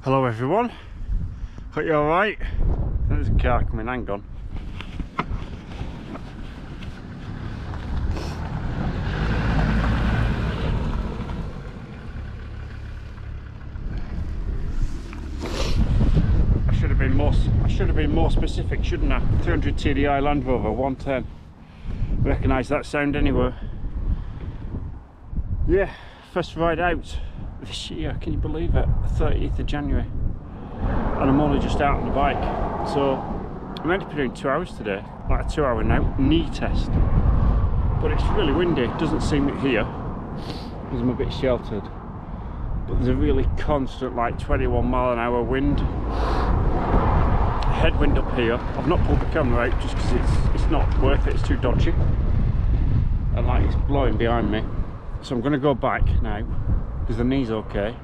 Hello everyone, hope you're alright. There's a car coming, hang on. I should have been more specific, shouldn't I? 300 TDI Land Rover 110. Recognise that sound anywhere. Yeah, first ride out this year, can you believe it? 30th of January. And I'm only just out on the bike. So I'm meant to be doing 2 hours today, like a 2-hour knee test. But it's really windy, it doesn't seem it here, because I'm a bit sheltered. But there's a really constant, like 21-mile-an-hour wind. Headwind up here. I've not pulled the camera out just because it's not worth it, it's too dodgy. And like it's blowing behind me. So I'm going to go back now, because the knee's okay.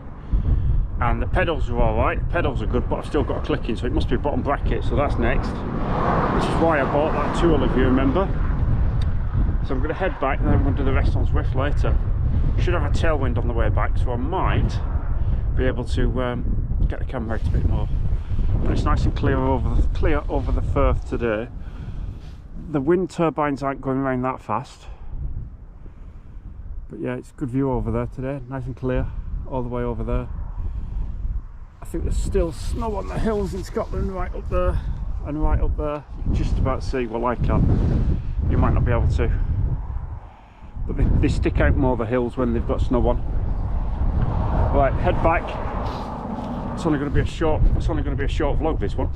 And the pedals are alright, the pedals are good, but I've still got a click in, so it must be bottom bracket, so that's next. Which is why I bought that tool, if you remember. So I'm going to head back and then I'm going to do the rest on Zwift later. Should have a tailwind on the way back, so I might be able to get the camera out a bit more. But it's nice and clear over the Firth today. The wind turbines aren't going around that fast. But yeah, it's a good view over there today, nice and clear all the way over there. I think there's still snow on the hills in Scotland, right up there and right up there. You can just about see, well I can, you might not be able to. But they stick out more, the hills, when they've got snow on. Right, head back. It's only going to be a short vlog, this one.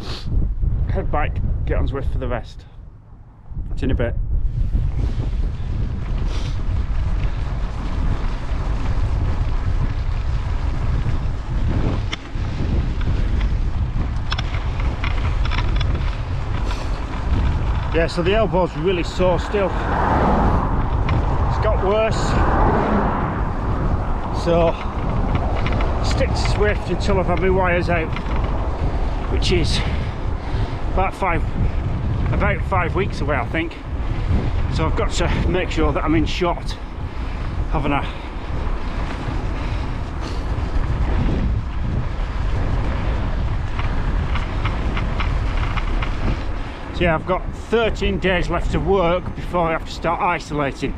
Head back, get on Zwift for the rest. See you in a bit. Yeah, so the elbow's really sore still. It's got worse. So stick to Zwift until I've had my wires out, which is about five weeks away, I think. So I've got to make sure that I'm in shot, haven't I? So yeah, I've got 13 days left of work before I have to start isolating.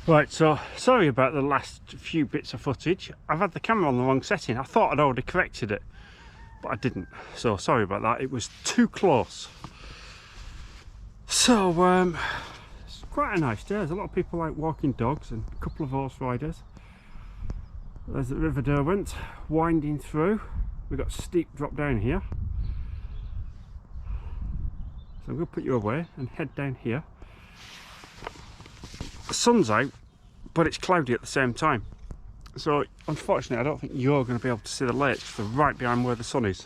Right, so sorry about the last few bits of footage. I've had the camera on the wrong setting. I thought I'd already corrected it, but I didn't. So sorry about that, it was too close. So it's quite a nice day. There's a lot of people like walking dogs and a couple of horse riders. There's the River Derwent winding through. We've got a steep drop down here. So I'm going to put you away and head down here. The sun's out, but it's cloudy at the same time. So unfortunately I don't think you're going to be able to see the lakes, because they're right behind where the sun is.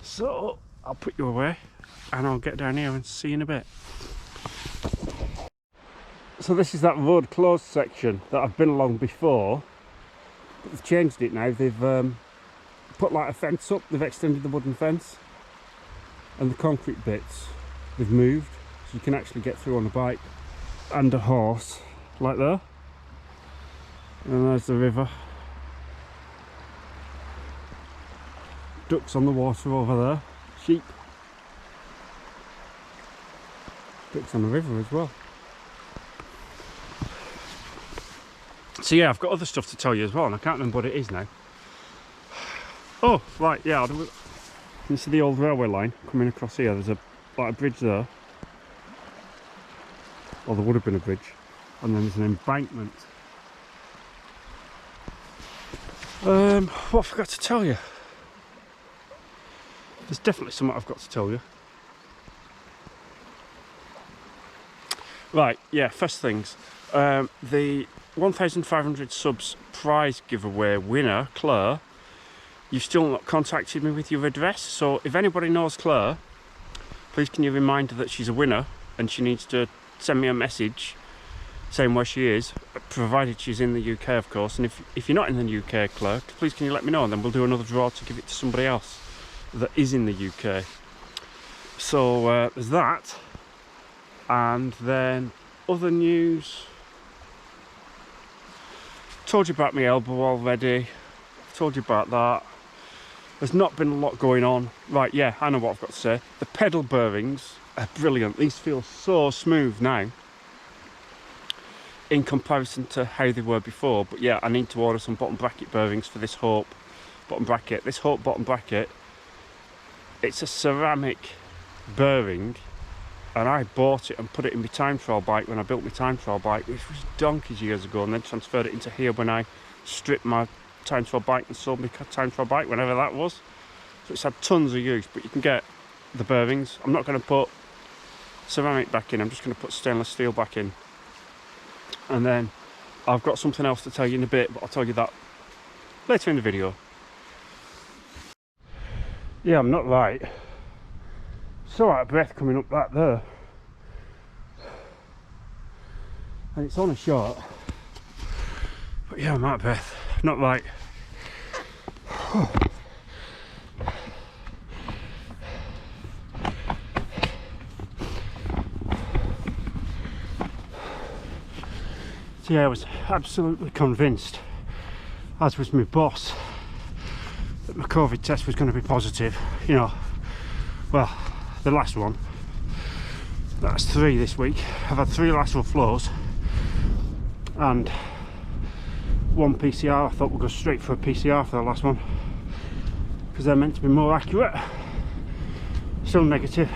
So I'll put you away and I'll get down here and see you in a bit. So this is that road closed section that I've been along before. They've changed it now. They've put like a fence up, they've extended the wooden fence, and the concrete bits they've moved, so you can actually get through on a bike and a horse, like there. And there's the river. Ducks on the water over there, sheep. Ducks on the river as well. So yeah, I've got other stuff to tell you as well, and I can't remember what it is now. Oh, right, yeah, you can see the old railway line coming across here. There's like a bridge there. Or there would have been a bridge. And then there's an embankment. What I forgot to tell you? There's definitely something I've got to tell you. Right, yeah, first things. The 1,500 subs prize giveaway winner, Claire, you've still not contacted me with your address, so if anybody knows Claire, please can you remind her that she's a winner and she needs to send me a message saying where she is, provided she's in the UK of course. And if you're not in the UK, Claire, please can you let me know, and then we'll do another draw to give it to somebody else that is in the UK. So there's that. And then other news. Told you about my elbow already. Told you about that. There's not been a lot going on. Right, yeah, I know what I've got to say. The pedal bearings are brilliant. These feel so smooth now in comparison to how they were before. But yeah, I need to order some bottom bracket bearings for this Hope bottom bracket. This Hope bottom bracket, it's a ceramic bearing, and I bought it and put it in my time trial bike when I built my time trial bike, which was donkeys years ago, and then transferred it into here when I stripped my time trial bike and sold my time trial bike, whenever that was. So it's had tons of use, but you can get the bearings. I'm not going to put ceramic back in, I'm just going to put stainless steel back in. And then I've got something else to tell you in a bit, but I'll tell you that later in the video. Yeah, I'm not right. So out of breath coming up that there. And it's on a short. But yeah, I'm out of breath. Not right. So yeah, I was absolutely convinced, as was my boss, that my COVID test was going to be positive. You know, well, the last one. That's 3 this week. I've had 3 lateral flows and 1 PCR. I thought we'd go straight for a PCR for the last one because they're meant to be more accurate. Still negative,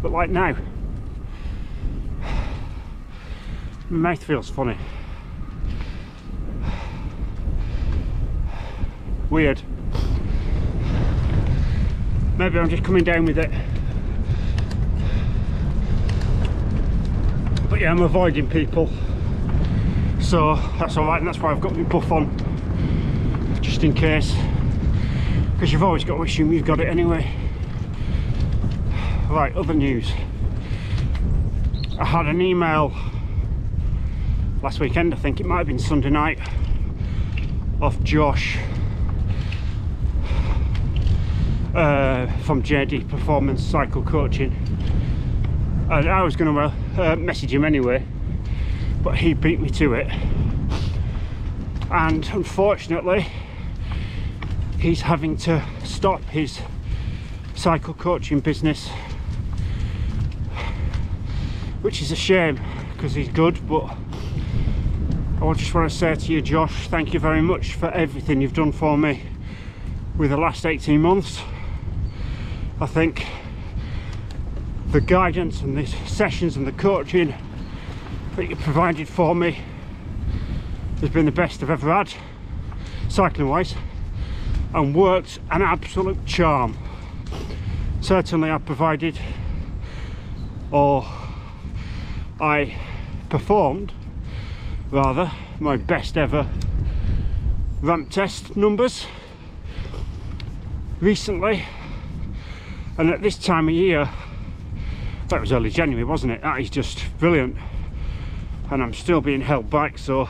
but like now, my mouth feels funny. Weird. Maybe I'm just coming down with it. But yeah, I'm avoiding people. So that's alright, and that's why I've got my buff on. Just in case. Because you've always got to assume you've got it anyway. Right, other news. I had an email last weekend, I think it might have been Sunday night, off Josh from JD Performance Cycle Coaching, and I was going to message him anyway, but he beat me to it, and unfortunately he's having to stop his cycle coaching business, which is a shame because he's good. But I just want to say to you, Josh, thank you very much for everything you've done for me with the last 18 months. I think the guidance and the sessions and the coaching that you provided for me has been the best I've ever had, cycling wise, and worked an absolute charm. Certainly I provided, or I performed rather, my best ever ramp test numbers recently, and at this time of year, that was early January, wasn't it? That is just brilliant, and I'm still being held back. So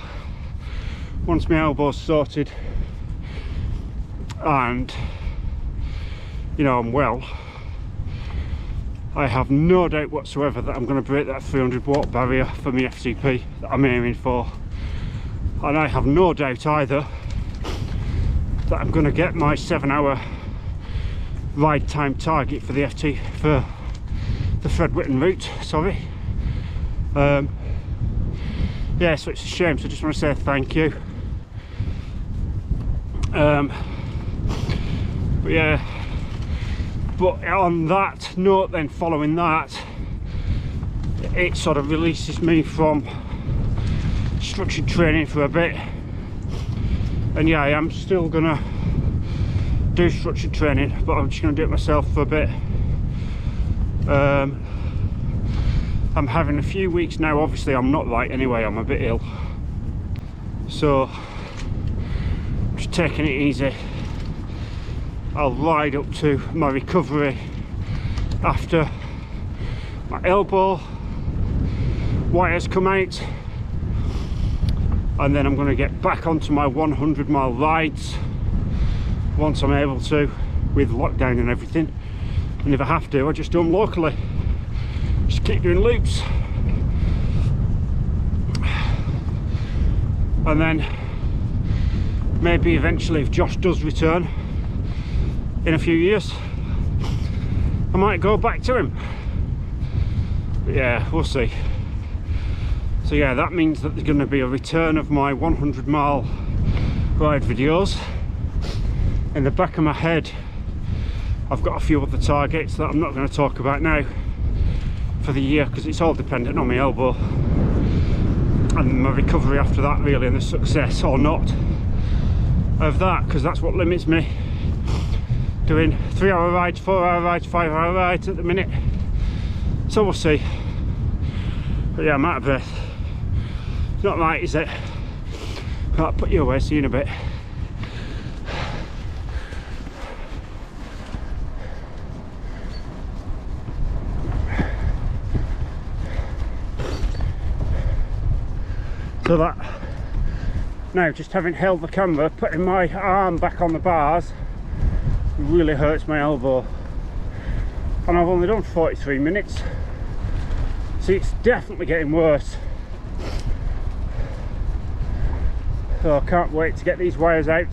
once my elbow's sorted and you know I'm well, I have no doubt whatsoever that I'm going to break that 300 watt barrier for my FTP that I'm aiming for, and I have no doubt either that I'm going to get my 7-hour ride time target for the FT, for the Fred Whitten route, sorry. Yeah, so it's a shame, so I just want to say thank you. But yeah, but on that note then, following that, it sort of releases me from structured training for a bit, and yeah, I am still gonna do structured training, but I'm just gonna do it myself for a bit. I'm having a few weeks now, obviously I'm not right anyway, I'm a bit ill, so just taking it easy. I'll ride up to my recovery after my elbow wires come out, and then I'm going to get back onto my 100-mile rides once I'm able to, with lockdown and everything. And if I have to, I just do them locally, just keep doing loops. and then maybe eventually, if Josh does return in a few years, I might go back to him. But yeah, we'll see. So yeah, that means that there's going to be a return of my 100-mile ride videos. In the back of my head, I've got a few other targets that I'm not going to talk about now for the year, because it's all dependent on my elbow and my recovery after that, really, and the success or not of that, because that's what limits me. Doing 3-hour rides, 4-hour rides, 5-hour rides at the minute. So we'll see. But yeah, I'm out of breath. It's not right, is it? I'll put you away, see you in a bit. So that, now just having held the camera, putting my arm back on the bars really hurts my elbow, and I've only done 43 minutes, so it's definitely getting worse. So I can't wait to get these wires out.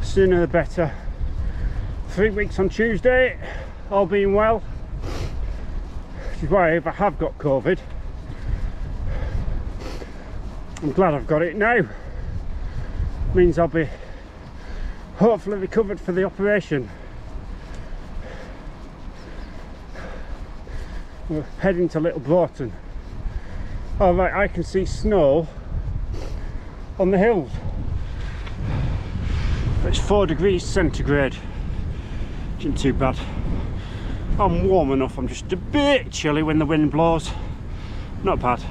Sooner the better. 3 weeks on Tuesday, all being well, which is why if I have got COVID, I'm glad I've got it now. Means I'll be hopefully recovered for the operation. We're heading to Little Broughton. Oh right, I can see snow on the hills. It's 4 degrees centigrade. Isn't too bad. I'm warm enough, I'm just a bit chilly when the wind blows. Not bad.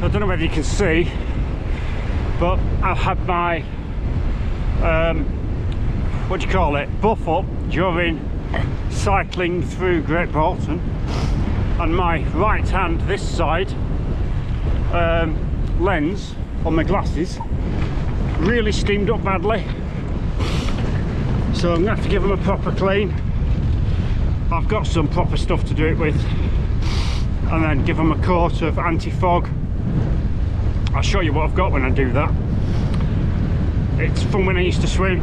I don't know whether you can see, but I've had my what do you call it, buff up during cycling through Great Broughton, and my right hand, this side, lens on my glasses really steamed up badly, so I'm gonna have to give them a proper clean. I've got some proper stuff to do it with, and then give them a coat of anti-fog. I'll show you what I've got when I do that. It's from when I used to swim.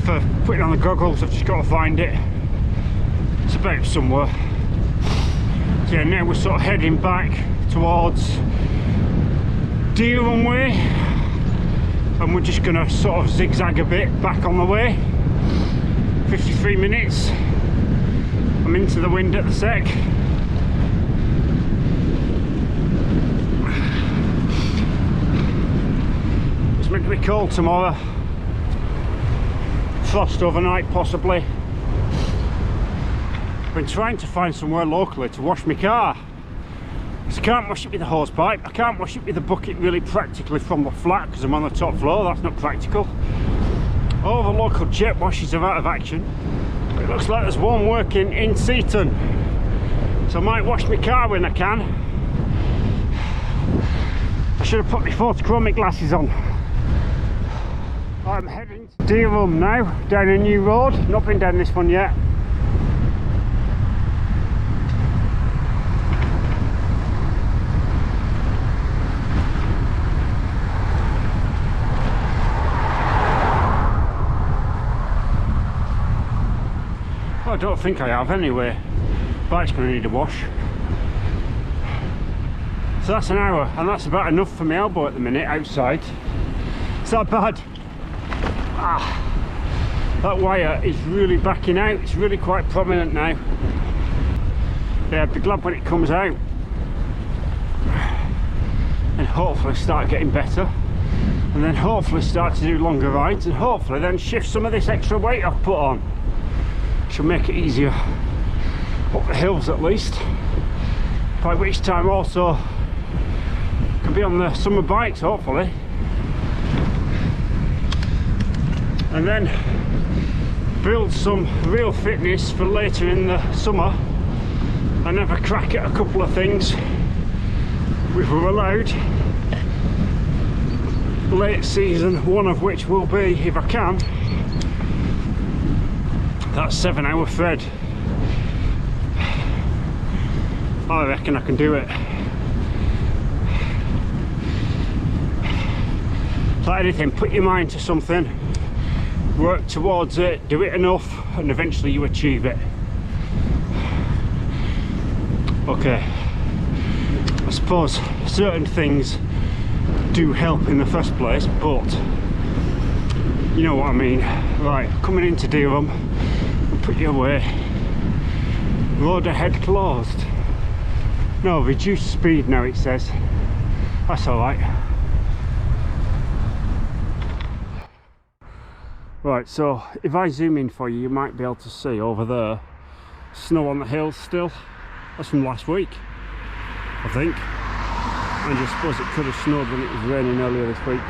For putting on the goggles, I've just got to find it. It's about somewhere. So yeah, now we're sort of heading back towards Dereham Way, and we're just going to sort of zigzag a bit back on the way. 53 minutes. I'm into the wind at the sec. It's meant to be cold tomorrow. Frost overnight possibly. I've been trying to find somewhere locally to wash my car. So I can't wash it with a hose pipe, I can't wash it with a bucket really practically from the flat because I'm on the top floor, that's not practical. All the local jet washes are out of action. It looks like there's one working in Seaton, so I might wash my car when I can. I should have put my photochromic glasses on. I'm heading to Dereham now, down a new road. Not been down this one yet. I don't think I have anyway. Bike's going to need a wash. So that's an hour, and that's about enough for my elbow at the minute outside. It's not bad. That wire is really backing out. It's really quite prominent now. Yeah, I'd be glad when it comes out, and hopefully start getting better, and then hopefully start to do longer rides, and hopefully then shift some of this extra weight I've put on. Should make it easier up the hills at least, by which time also can be on the summer bikes hopefully, and then build some real fitness for later in the summer and have a crack at a couple of things if we're allowed late season, one of which will be, if I can, that 7-hour thread. I reckon I can do it. It's like anything, put your mind to something, work towards it, do it enough, and eventually you achieve it. Okay, I suppose certain things do help in the first place, but you know what I mean. Right, coming into Dereham, I'll put you away. Road ahead closed. No, reduced speed now it says. That's alright. Right, so if I zoom in for you, you might be able to see over there, snow on the hills still. That's from last week, I think. And I suppose it could have snowed when it was raining earlier this week.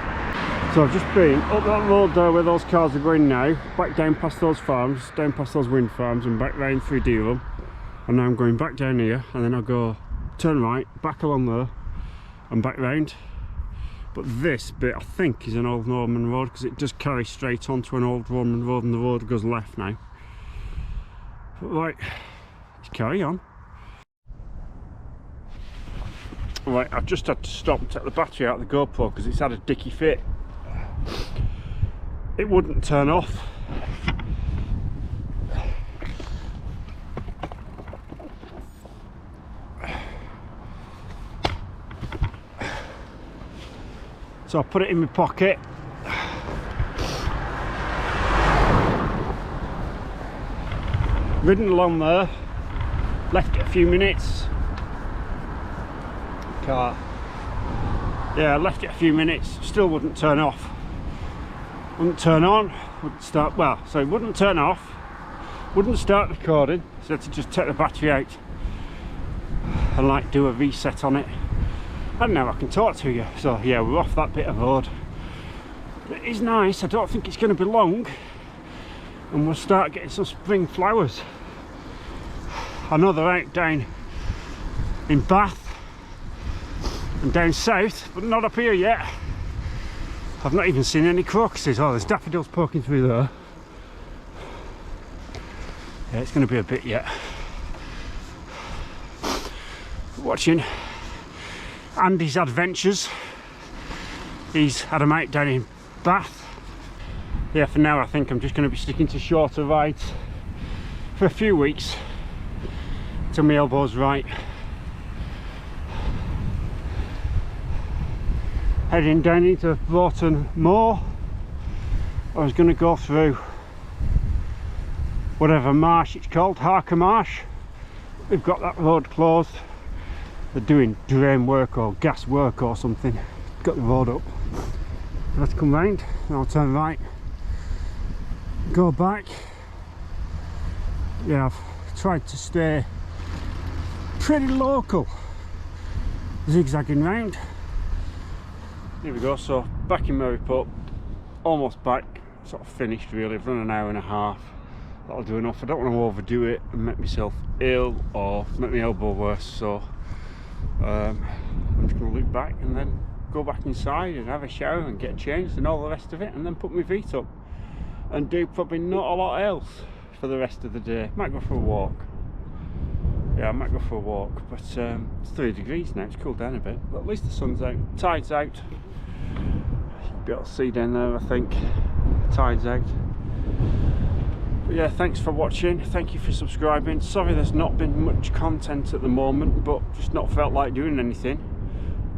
So I've just been up that road there where those cars are going now, back down past those farms, down past those wind farms and back round through Dereham. And now I'm going back down here and then I'll go turn right, back along there and back round. But this bit I think is an old Roman road because it does carry straight onto an old Roman road and the road goes left now. But right, let's carry on. Right, I've just had to stop and take the battery out of the GoPro because it's had a dicky fit. It wouldn't turn off. So I put it in my pocket. Ridden along there, left it a few minutes. Car. Yeah, I left it a few minutes, still wouldn't turn off. Wouldn't turn on, wouldn't start, well, so it wouldn't turn off, wouldn't start recording, so I had to just take the battery out and like do a reset on it. And now I can talk to you. So yeah, we're off that bit of road. It is nice, I don't think it's going to be long and we'll start getting some spring flowers. I know they're out down in Bath and down south, but not up here yet. I've not even seen any crocuses. Oh, there's daffodils poking through there. Yeah, it's going to be a bit yet. Watching Andy's adventures. He's had a mate down in Bath. Yeah, for now I think I'm just going to be sticking to shorter rides for a few weeks till my elbow's right. Heading down into Broughton Moor. I was going to go through whatever marsh it's called, Harker Marsh. We've got that road closed. They're doing drain work or gas work or something. Got the road up. I have to come round and I'll turn right, go back. Yeah, I've tried to stay pretty local, zigzagging round. Here we go, so back in Mary Put, almost back, sort of finished really. I've run an hour and a half, that'll do enough. I don't want to overdo it and make myself ill or make my elbow worse, so I'm just going to loop back and then go back inside and have a shower and get changed and all the rest of it, and then put my feet up and do probably not a lot else for the rest of the day. Might go for a walk. Yeah, I might go for a walk, but it's 3 degrees now, it's cooled down a bit, but at least the sun's out, tide's out. You'll be able to see down there, I think, the tide's out. But yeah, thanks for watching, thank you for subscribing. Sorry there's not been much content at the moment, but just not felt like doing anything,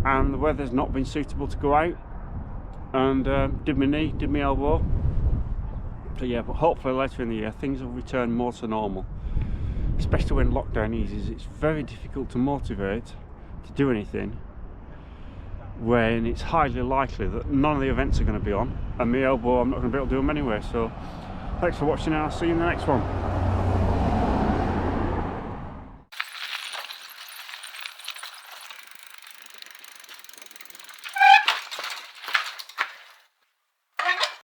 and the weather's not been suitable to go out, and did my knee, did my elbow. So yeah, but hopefully later in the year things will return more to normal. Especially when lockdown eases, it's very difficult to motivate to do anything when it's highly likely that none of the events are going to be on, and my elbow, I'm not going to be able to do them anyway. So thanks for watching and I'll see you in the next one.